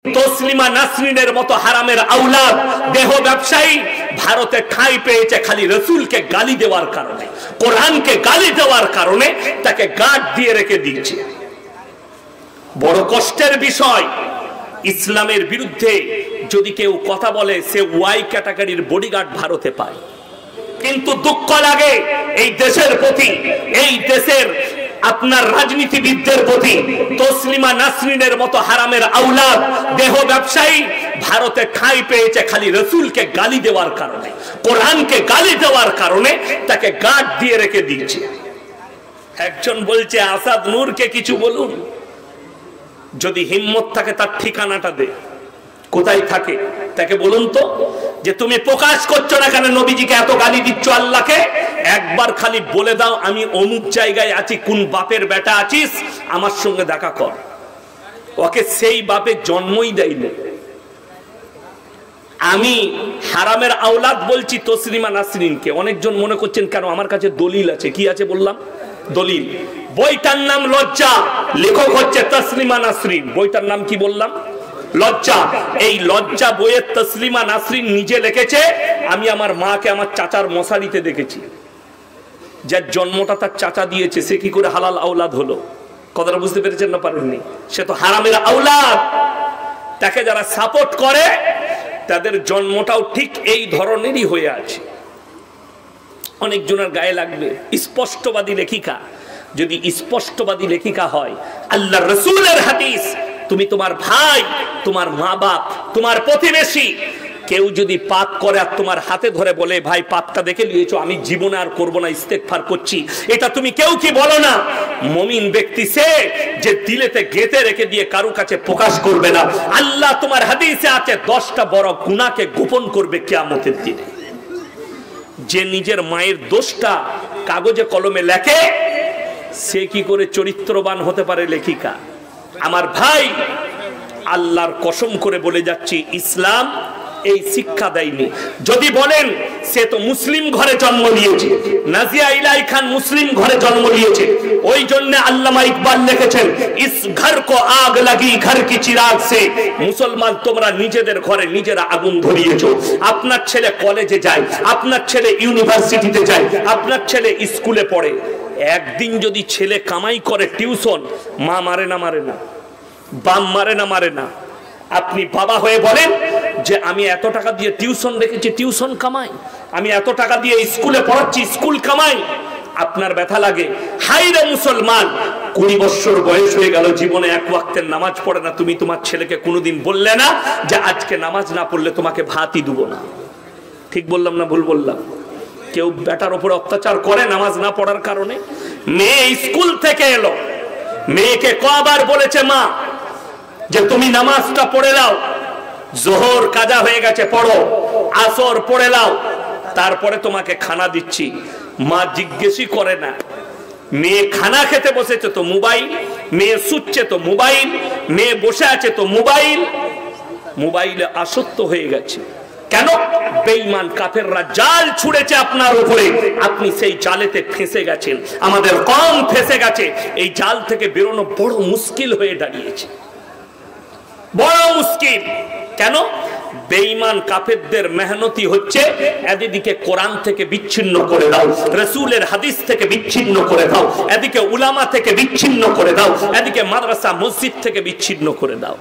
তসলিমা নাসরিনের মতো হারামের আওলাদ দেহ ব্যবসায়ী ভারতে ঠাঁই পেয়েছে খালি রাসূলকে গালি দেওয়ার কারণে, কোরআনকে গালি দেওয়ার কারণে তাকে গার্ড দিয়ে রেখে দিয়েছে। বড় কষ্টের বিষয়, ইসলামের বিরুদ্ধে যদি কেউ কথা বলে সে ওয়াই ক্যাটাগরির বডিগার্ড ভারতে পায়। কিন্তু দুঃখ লাগে এই দেশের প্রতি, এই দেশের আপনার রাজনীতিবিদদের প্রতি। তসলিমা নাসরিনের মতো হারামের আওলাদ দেহ ব্যবসায়ী ভারতে ঠাঁই পেয়েছে খালি রাসূলকে গালি দেওয়ার কারণে, কোরআনকে গালি দেওয়ার কারণে তাকে গার্ড দিয়ে রেখে দিয়েছে। একজন বলছে আসাদ নূরকে কিছু বলুন, যদি হিম্মত থাকে তার ঠিকানাটা দে, কোথায় থাকে তাকে বলুন তো, যে তুমি প্রকাশ করছো না কেন নবীজিকে এত গালি দিচ্ছ আল্লাহকে, একবার খালি বলে দাও আমি অমুক জায়গায় আছি, কোন বাপের বেটা আছিস আমার সঙ্গে দেখা কর। ওকে সেই বাপে জন্মই দেয়নি। আমি হারামের আওলাদ বলছি তসলিমা নাসরিনকে। অনেকজন মনে করছেন কেন, আমার কাছে দলিল আছে। কি আছে বললাম? দলিল। বইটার নাম লজ্জা, লেখক হচ্ছে তসলিমা নাসরিন। বইটার নাম কি বললাম? লজ্জা। এই লজ্জা বইয়ের তসলিমা নাসরিন নিজে লিখেছে। আমি আমার মাকে আমার চাচার মশারিতে দেখেছি। যার জন্মটা তার চাচা দিয়েছে, সে কি করে হালাল আওলাদ হলো? কথাটা বুঝতে পেরেছেন না পারেননি? সে তো হারামের আওলাদ। তাকে যারা সাপোর্ট করে তাদের জন্মটাও ঠিক এই ধরনেরই হয়ে আছে। অনেকজনের গায়ে লাগবে। স্পষ্টবাদী লেখিকা যদি স্পষ্টবাদী লেখিকা হয়, আল্লাহর রাসূলের হাদিস, তুমি তোমার ভাই, তোমার মা বাপ, তোমার প্রতিবেশী কেউ যদি পাপ করে আর তোমার হাতে ধরে বলে ভাই পাপটা দেখে নিয়েছো, আমি জীবনে আর করবো না, ইস্তেগফার করছি, এটা তুমি কেউ কি বলো না। মুমিন ব্যক্তি সে যে দিলেতে গেঁথে রেখে দিয়ে কারো কাছে প্রকাশ করবে না। আল্লাহ তোমার হাদিসে আছে 10টা বড় গুনাহকে গোপন করবে কিয়ামতের দিনে। যে নিজের মায়ের দোষটা কাগজে কলমে লেখে সে কি করে চরিত্রবান হতে পারে লেখিকা? আমার ভাই, আল্লাহর কসম করে বলে যাচ্ছি, ইসলাম এই শিক্ষা দেয়নি। যদি বলেন সে তো মুসলিম ঘরে জন্ম নিয়েছে, নাজিয়া ইলাই খান মুসলিম ঘরে জন্ম নিয়েছে, ওই জন্য আল্লামা ইকবাল লিখেছেন ইস ঘর কো আগ লাগি ঘর কি চিরাগ সে। মুসলমান তোমরা নিজেদের ঘরে নিজেরা আগুন ধরিয়েছো। আপনার ছেলে কলেজে যায়, আপনার ছেলে ইউনিভার্সিটিতে যায়, আপনার ছেলে স্কুলে পড়ে, একদিন যদি ছেলে কামাই করে টিউশন, মা মারে না? মারে না? বাপ মারে না? মারে না? আপনি বাবা হয়ে বলেন যে আমি এত টাকা দিয়ে টিউশন রেখেছি, টিউশন কামাই, আমি এত টাকা দিয়ে স্কুলে পড়াচ্ছি, স্কুল কামাই। আপনার ব্যথা লাগে। হাই রে মুসলমান, 20 বছর বয়স হয়ে গেল, জীবনে এক ওয়াক্তের নামাজ পড়ে না। তুমি তোমার ছেলেকে কোনোদিন বললে না যে আজকে নামাজ না পড়লে তোমাকে ভাতই দেবো না? ঠিক বললাম না ভুল বললাম? কেউ বেটার উপর অত্যাচার করে নামাজ না পড়ার কারণে। মেয়ে স্কুল থেকে এলো, মেয়েকে কবার বলেছে মা যে তুমি নামাজটা পড়ে নাও, জোহর কাজা হয়ে গেছে পড়ো, আসর পড়ে নাও, তারপরে তোমাকে খানা দিচ্ছি। মা জিজ্ঞেসই করে না। মেয়ে খানা খেতে বসেছে তো মোবাইল, মেয়ে শুচ্ছে তো মোবাইল, মেয়ে বসে আছে তো মোবাইল। মোবাইলে আসক্ত হয়ে গেছে। কেন? বেঈমান কাফেররা জাল ছুড়েছে আপনার উপরে, আপনি সেই জালেতে ফেঁসে গেছেন। আমাদের কম ফেঁসে গেছে, এই জাল থেকে বেরোনো বড় মুশকিল হয়ে দাঁড়িয়েছে, বড় মুশকিল। কেন? বেঈমান কাফেরদের মেহনতি হচ্ছে এদিকে কোরআন থেকে বিচ্ছিন্ন করে দাও, রাসূলের হাদিস থেকে বিচ্ছিন্ন করে দাও, এদিকে উলামা থেকে বিচ্ছিন্ন করে দাও, এদিকে মাদ্রাসা মসজিদ থেকে বিচ্ছিন্ন করে দাও।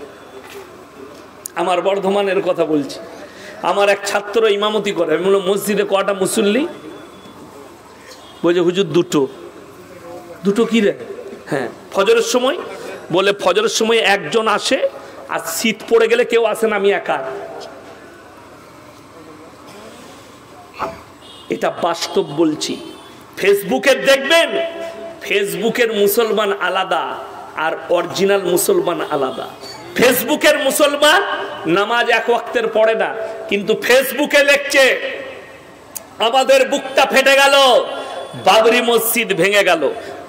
আমার বর্ধমানের কথা বলছি। আমার এক ছাত্র ইমামতি করে। আমি বললাম মসজিদে কটা মুসল্লি? বলছে হুজুর দুটো। দুটো কি রে? হ্যাঁ, ফজরের সময়। বলে ফজরের সময় একজন আসে, আর শীত পড়ে গেলে কেউ আসে না, আমি একা। এটা বাস্তব বলছি। ফেসবুকে দেখবেন, ফেসবুকের মুসলমান আলাদা আর অরিজিনাল মুসলমান আলাদা। ফেসবুকের মুসলমান নামাজ এক ওয়াক্তের পড়ে না, কিন্তু ফেসবুকে লিখছে আমাদের বুকটা ফেটে গেল, বাবরি মসজিদ ভেঙে গেল।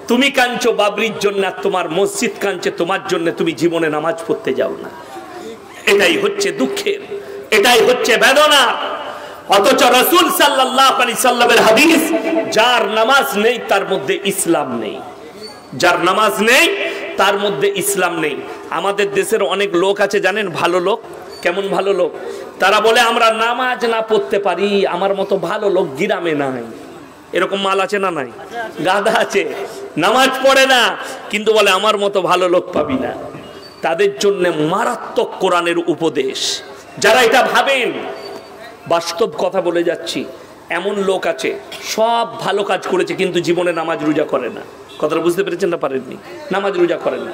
তুমি কাঁদছো বাবরির জন্য, আর তোমার মসজিদ কাঁদছে তোমার জন্য, তুমি জীবনে নামাজ পড়তে যাও না। এটাই হচ্ছে দুঃখের, এটাই হচ্ছে বেদনা। অথচ রাসূল সাল্লাল্লাহু আলাইহি সাল্লামের হাদিস, যার নামাজ নেই তার মধ্যে ইসলাম নেই। যার নামাজ নেই তার মধ্যে ইসলাম নেই। আমাদের দেশের অনেক লোক আছে জানেন, ভালো লোক। কেমন ভালো লোক? তারা বলে আমরা নামাজ না পড়তে পারি, আমার মতো ভালো লোক গ্রামে নাই। এরকম মাল আছে না নাই? গাধা আছে, নামাজ পড়ে না কিন্তু বলে আমার মতো ভালো লোক পাবি না। তাদের জন্য মারাত্মক কোরআনের উপদেশ। যারা এটা ভাবেন, বাস্তব কথা বলে যাচ্ছি, এমন লোক আছে সব ভালো কাজ করেছে কিন্তু জীবনে নামাজ রোজা করে না। কথাটা বুঝতে পেরেছেন না পারেননি? নামাজ রোজা করে না।